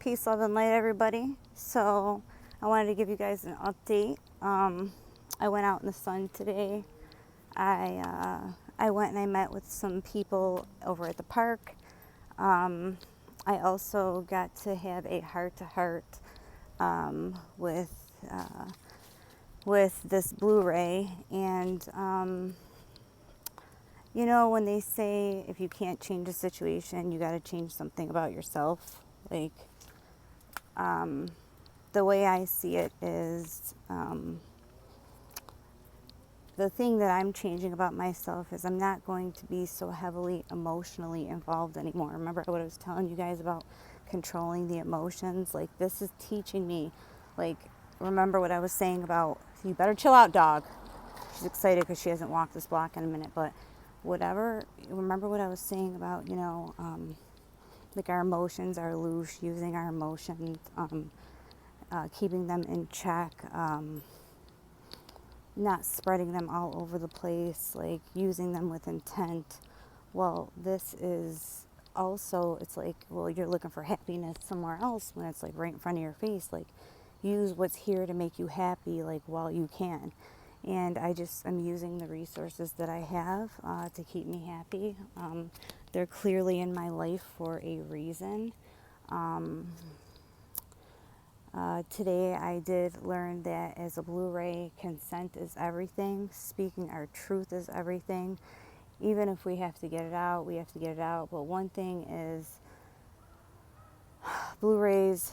Peace, love, and light, everybody. So, I wanted to give you guys an update. I went out in the sun today. I went and I met with some people over at the park. I also got to have a heart-to-heart with this Blu-ray, and you know, when they say if you can't change a situation, you got to change something about yourself. Like, the way I see it is, the thing that I'm changing about myself is I'm not going to be so heavily emotionally involved anymore. Remember what I was telling you guys about controlling the emotions? Like, this is teaching me, like, remember what I was saying about, you better chill out, dog. She's excited because she hasn't walked this block in a minute, but whatever, remember what I was saying about, like our emotions are loose, using our emotions, keeping them in check, not spreading them all over the place, like using them with intent. Well, this is also, it's like, well, you're looking for happiness somewhere else when it's like right in front of your face. Like, use what's here to make you happy, like, while you can. And I'm using the resources that I have to keep me happy. They're clearly in my life for a reason. Today I did learn that as a Blu-ray, consent is everything. Speaking our truth is everything. Even if we have to get it out, we have to get it out. But one thing is, Blu-rays,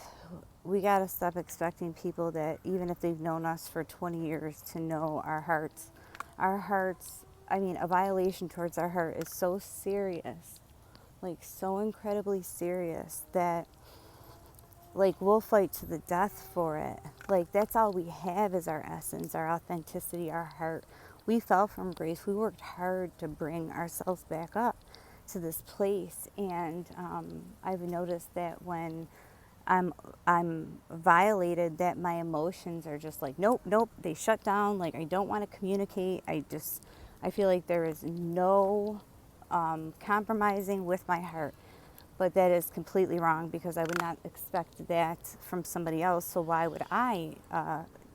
we gotta stop expecting people that, even if they've known us for 20 years, to know our hearts. Our hearts, a violation towards our heart is so serious, like so incredibly serious, that like we'll fight to the death for it. Like, that's all we have is our essence, our authenticity, our heart. We fell from grace. We worked hard to bring ourselves back up to this place, and I've noticed that when I'm violated, that my emotions are just like, nope, they shut down. Like, I don't want to communicate. I feel like there is no compromising with my heart. But that is completely wrong, because I would not expect that from somebody else. So why would I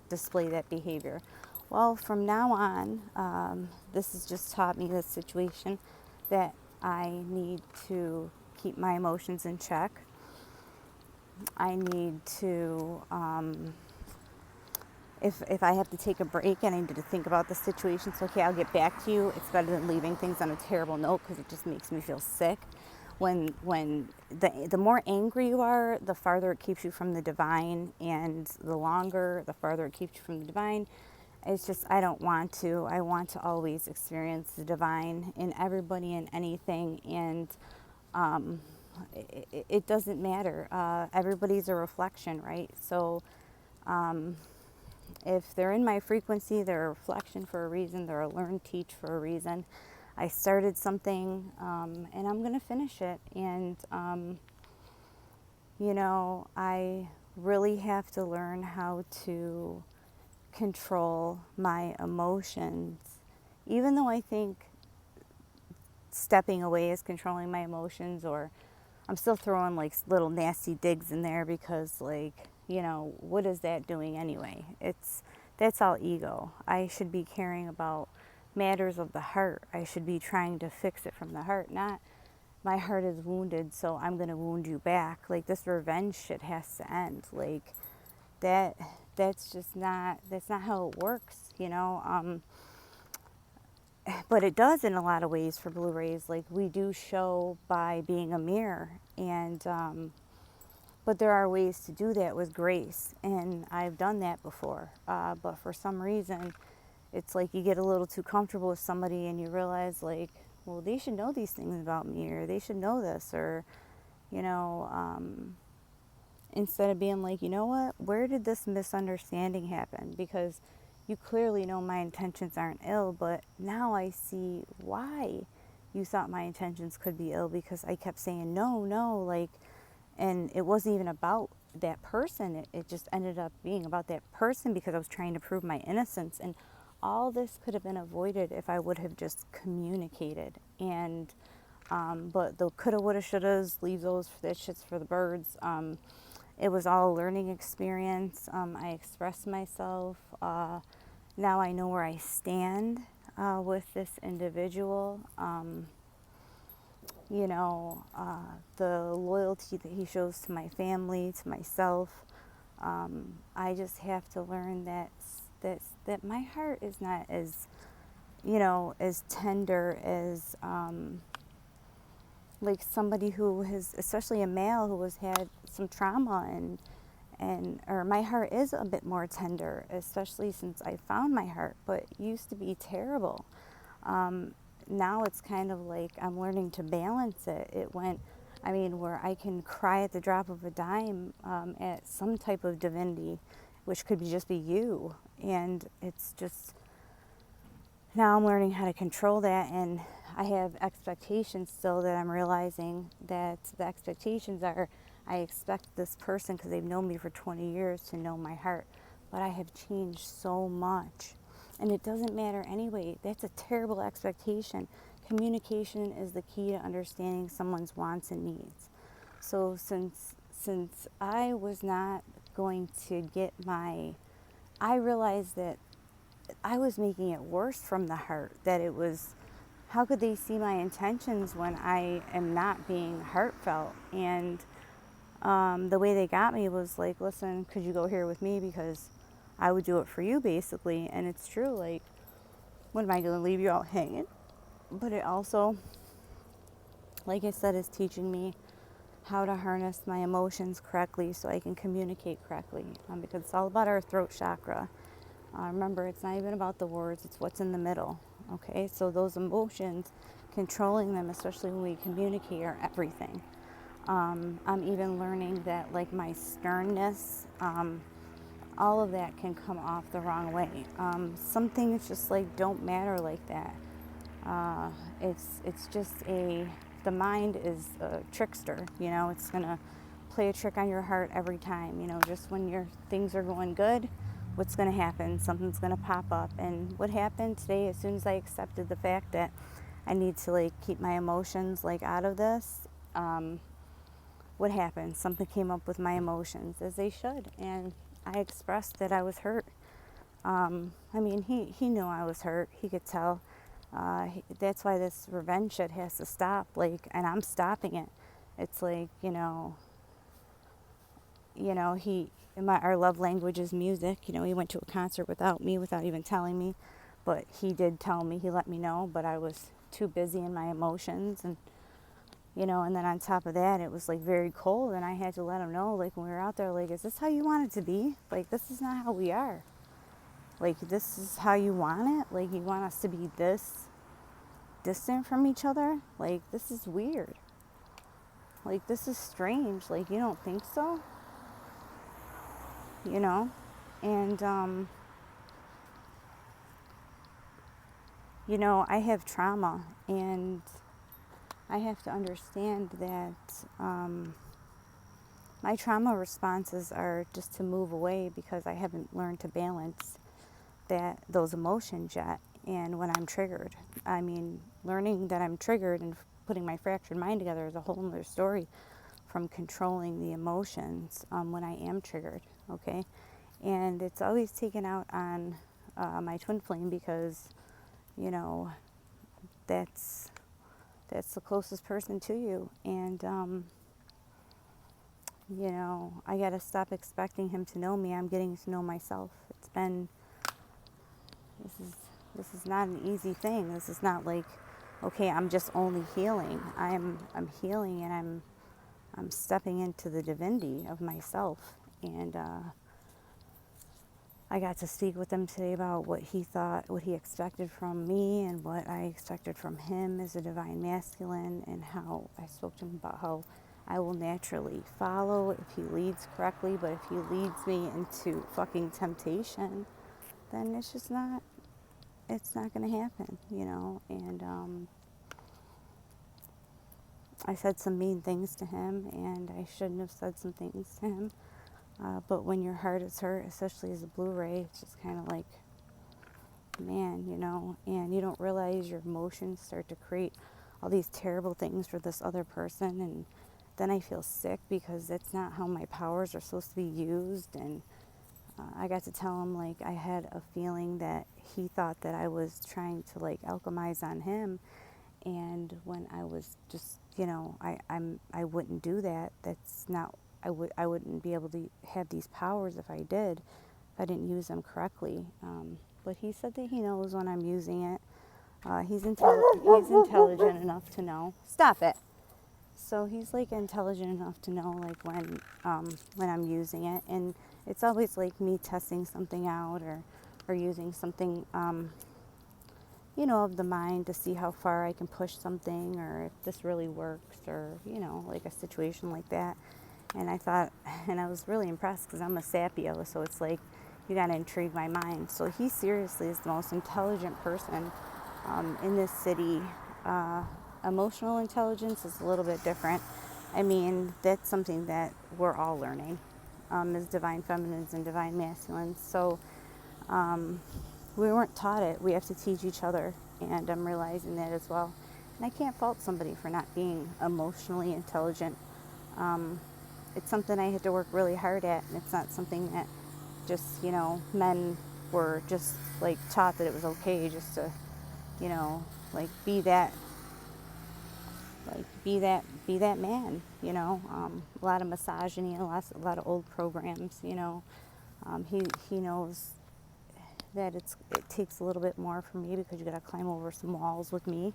display that behavior? Well, from now on, this has just taught me, this situation, that I need to keep my emotions in check. I need to, if I have to take a break and I need to think about the situation, so okay, I'll get back to you. It's better than leaving things on a terrible note, because it just makes me feel sick. When the more angry you are, the farther it keeps you from the divine, and the longer, the farther it keeps you from the divine. It's just, I don't want to. I want to always experience the divine in everybody and anything, and it doesn't matter. Everybody's a reflection, right? So if they're in my frequency, they're a reflection for a reason. They're a learn, teach for a reason. I started something, and I'm going to finish it. And, I really have to learn how to control my emotions. Even though I think stepping away is controlling my emotions, or I'm still throwing like little nasty digs in there, because, like, what is that doing anyway? That's all ego. I should be caring about matters of the heart. I should be trying to fix it from the heart, not my heart is wounded, so I'm going to wound you back. Like, this revenge shit has to end. Like, that's not how it works, but it does in a lot of ways for Blu-rays. Like, we do show by being a mirror, and but there are ways to do that with grace, and I've done that before. But for some reason, it's like you get a little too comfortable with somebody, and you realize, like, well, they should know these things about me, or they should know this, or, instead of being like, you know what, where did this misunderstanding happen? Because you clearly know my intentions aren't ill, but now I see why you thought my intentions could be ill, because I kept saying no, like, and it wasn't even about that person. It just ended up being about that person, because I was trying to prove my innocence. And all this could have been avoided if I would have just communicated. But the coulda, woulda, shouldas, leave those, that shit's for the birds. it was all a learning experience. I expressed myself. Now I know where I stand with this individual. The loyalty that he shows to my family, to myself. I just have to learn that my heart is not as, as tender as like somebody who has, especially a male who has had some trauma, and or my heart is a bit more tender, especially since I found my heart, but it used to be terrible. Now it's kind of like I'm learning to balance it. Where I can cry at the drop of a dime at some type of divinity, which could just be you. And it's just, now I'm learning how to control that, and I have expectations still that I'm realizing that the expectations are, I expect this person, because they've known me for 20 years, to know my heart. But I have changed so much. And it doesn't matter anyway. That's a terrible expectation. Communication is the key to understanding someone's wants and needs. So since I was not going to get I realized that I was making it worse from the heart, that it was, how could they see my intentions when I am not being heartfelt? And the way they got me was like, listen, could you go here with me, because I would do it for you, basically. And it's true, like, what am I going to leave you out hanging? But it also, like I said, is teaching me how to harness my emotions correctly so I can communicate correctly, because it's all about our throat chakra. Remember, it's not even about the words, it's what's in the middle. Okay, so those emotions, controlling them, especially when we communicate, are everything. I'm even learning that, like, my sternness, all of that can come off the wrong way. Some things just like don't matter like that. It's just the mind is a trickster. It's gonna play a trick on your heart every time. Just when your things are going good, what's gonna happen? Something's gonna pop up. And what happened today, as soon as I accepted the fact that I need to like keep my emotions like out of this, what happened? Something came up with my emotions, as they should, and I expressed that I was hurt. He knew I was hurt. He could tell. That's why this revenge shit has to stop. Like, and I'm stopping it. It's like, our love language is music. He went to a concert without me, without even telling me, but he did tell me. He let me know, but I was too busy in my emotions, and and then on top of that, it was like very cold, and I had to let him know, like, when we were out there, like, is this how you want it to be? Like, this is not how we are. Like, this is how you want it? Like, you want us to be this distant from each other? Like, this is weird. Like, this is strange. Like, you don't think so? And I have trauma, and I have to understand that my trauma responses are just to move away, because I haven't learned to balance those emotions yet. And when I'm triggered, learning that I'm triggered and putting my fractured mind together is a whole other story from controlling the emotions when I am triggered, okay? And it's always taken out on my twin flame, because, that's the closest person to you. And, I got to stop expecting him to know me. I'm getting to know myself. This is not an easy thing. This is not like, okay, I'm just only healing. I'm healing, and I'm stepping into the divinity of myself. And I got to speak with him today about what he thought, what he expected from me, and what I expected from him as a divine masculine, and how I spoke to him about how I will naturally follow if he leads correctly, but if he leads me into fucking temptation, then it's not going to happen, And I said some mean things to him, and I shouldn't have said some things to him. But when your heart is hurt, especially as a Blu-ray, it's just kind of like, man, and you don't realize your emotions start to create all these terrible things for this other person, and then I feel sick because that's not how my powers are supposed to be used. And I got to tell him, like, I had a feeling that he thought that I was trying to, like, alchemize on him. And when I was just, I wouldn't do that. That's not, I wouldn't be able to have these powers if I did, if I didn't use them correctly. But he said that he knows when I'm using it. He's intelligent enough to know. Stop it. So he's like intelligent enough to know, like, when I'm using it, and it's always like me testing something out, or using something of the mind to see how far I can push something, or if this really works, or like a situation like that. And I thought, and I was really impressed because I'm a Sapio, so it's like you got to intrigue my mind. So he seriously is the most intelligent person in this city. Emotional intelligence is a little bit different. I mean, that's something that we're all learning as divine feminines and divine masculines. So we weren't taught it. We have to teach each other, and I'm realizing that as well. And I can't fault somebody for not being emotionally intelligent. It's something I had to work really hard at, and it's not something that just, men were just like taught that it was okay just to, like be that man, a lot of misogyny, a lot of old programs, he knows that it takes a little bit more for me because you got to climb over some walls with me,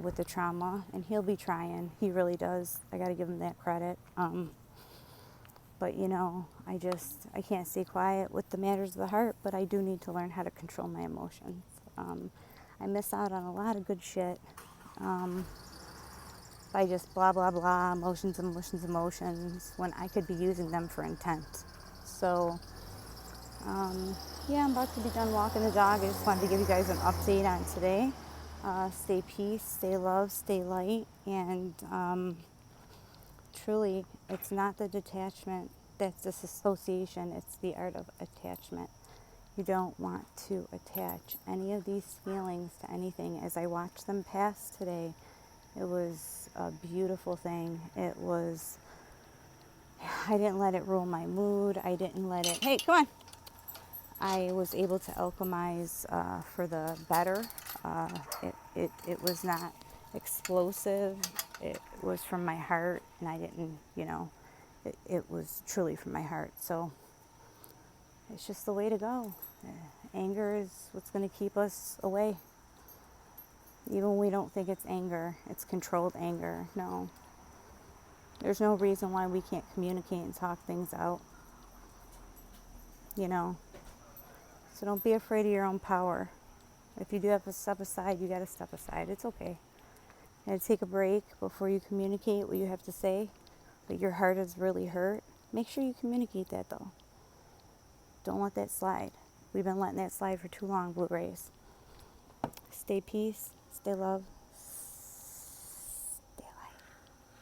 with the trauma, and he'll be trying. He really does. I got to give him that credit. But I can't stay quiet with the matters of the heart, but I do need to learn how to control my emotions. I miss out on a lot of good shit by just blah, blah, blah, emotions, when I could be using them for intent. So, yeah, I'm about to be done walking the dog. I just wanted to give you guys an update on today. Stay peace, stay love, stay light, and truly, it's not the detachment that's disassociation, it's the art of attachment. You don't want to attach any of these feelings to anything. As I watched them pass today, it was a beautiful thing. I didn't let it rule my mood. I didn't let it, hey, come on. I was able to alchemize for the better. It was not explosive. It was from my heart, and I didn't, it was truly from my heart. So it's just the way to go. Anger is what's going to keep us away. Even when we don't think it's anger, it's controlled anger. No. There's no reason why we can't communicate and talk things out. So don't be afraid of your own power. If you do have to step aside, you got to step aside. It's okay. And take a break before you communicate what you have to say, but your heart is really hurt. Make sure you communicate that, though. Don't let that slide. We've been letting that slide for too long, Blue Rays. Stay peace, stay love,